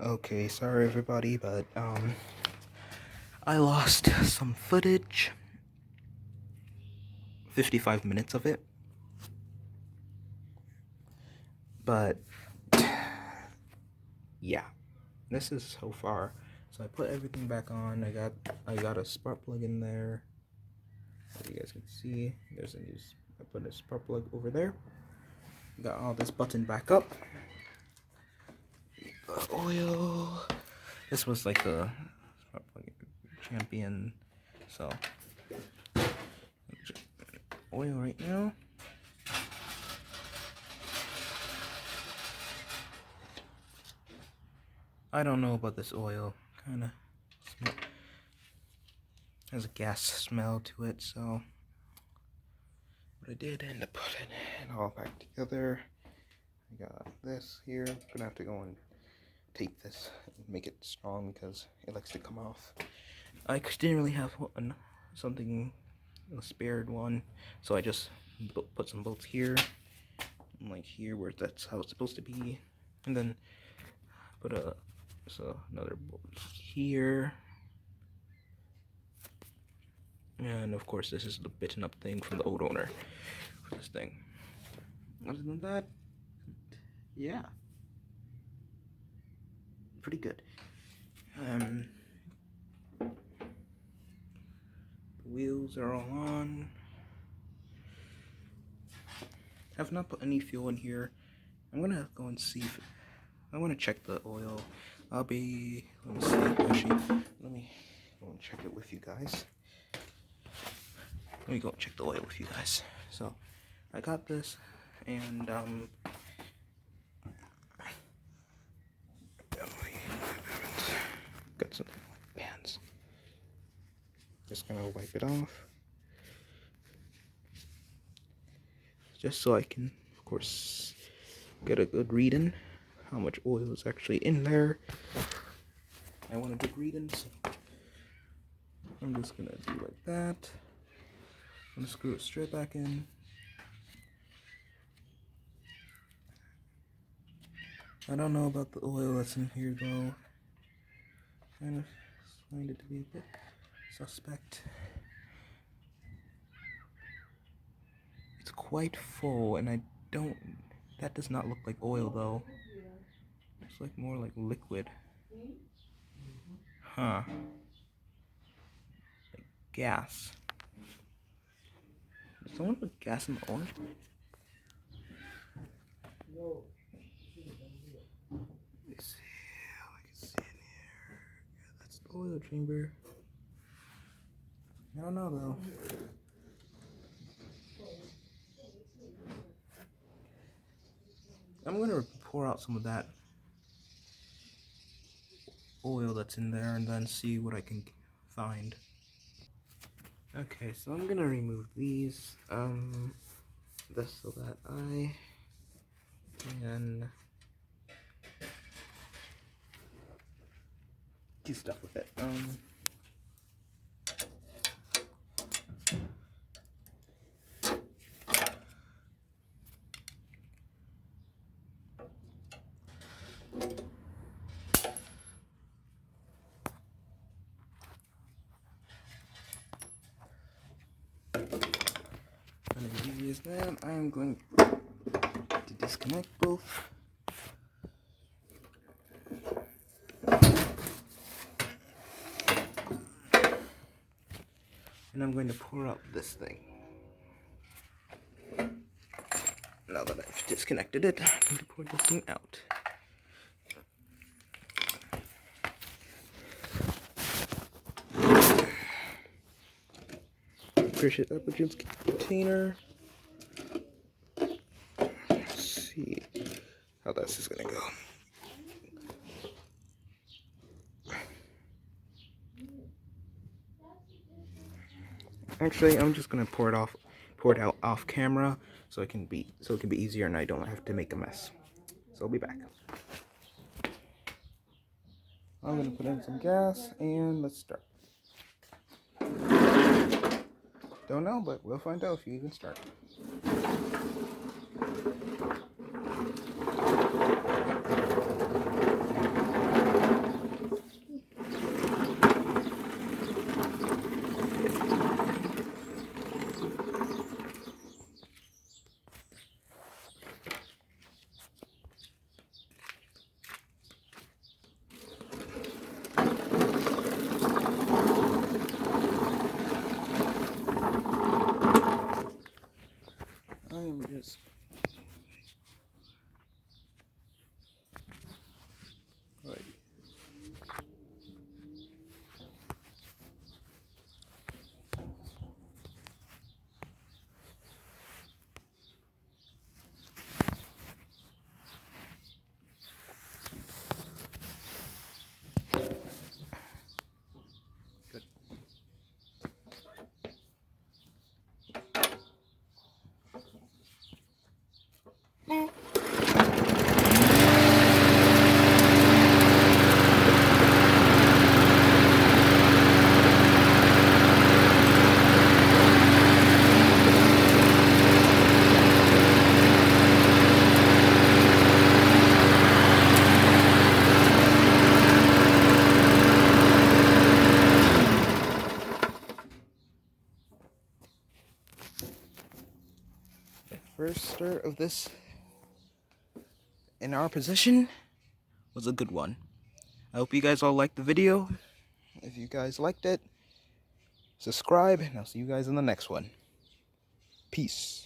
Okay, sorry everybody, but I lost some footage. 55 minutes of it. But yeah, this is so far. So I put everything back on. I got a spark plug in there. As you guys can see, I put a spark plug over there. Got all this button back up. Oil. This was like the spark plug champion. So oil right now. I don't know about this oil. Kind of has a gas smell to it, so what I did end up putting it all back together. I got this here. I'm gonna have to go and tape this and make it strong because it likes to come off. I didn't really have a spared one, so I just put some bolts here, and like here where that's how it's supposed to be, and then put another bolt here. And of course, this is the bitten up thing from the old owner for this thing. Other than that, yeah, pretty good. The wheels are all on. Have not put any fuel in here. I'm gonna go and see if I want to check the oil. Let me see. Actually, let me go and check it with you guys. Let me go check the oil with you guys. So, I got this, and got some pans. Just gonna wipe it off, just so I can, of course, get a good reading how much oil is actually in there. I want a good reading, so I'm just gonna do like that. I'm gonna screw it straight back in. I don't know about the oil that's in here though. Kind of find it to be a bit suspect. It's quite full, and that does not look like oil though. It's like more like liquid. Huh. Like gas. Did someone put gas in the oil? Let me see. I can see in here. Yeah, that's the oil chamber. I don't know though. I'm gonna pour out some of that oil that's in there and then see what I can find. Okay, so I'm gonna remove these, this so that I can do stuff with it. And as easy as that, I am going to disconnect both. And I'm going to pour out this thing. Now that I've disconnected it, I'm going to pour this thing out. Push it up against the container. Let's see how this is going to go. Actually, I'm just gonna pour it out off camera, so it can be easier, and I don't have to make a mess. So I'll be back. I'm gonna put in some gas, and let's start. Don't know, but we'll find out if you even start. first start of this in our position was a good one. I hope you guys all liked the video. If you guys liked it, subscribe, and I'll see you guys in the next one. Peace.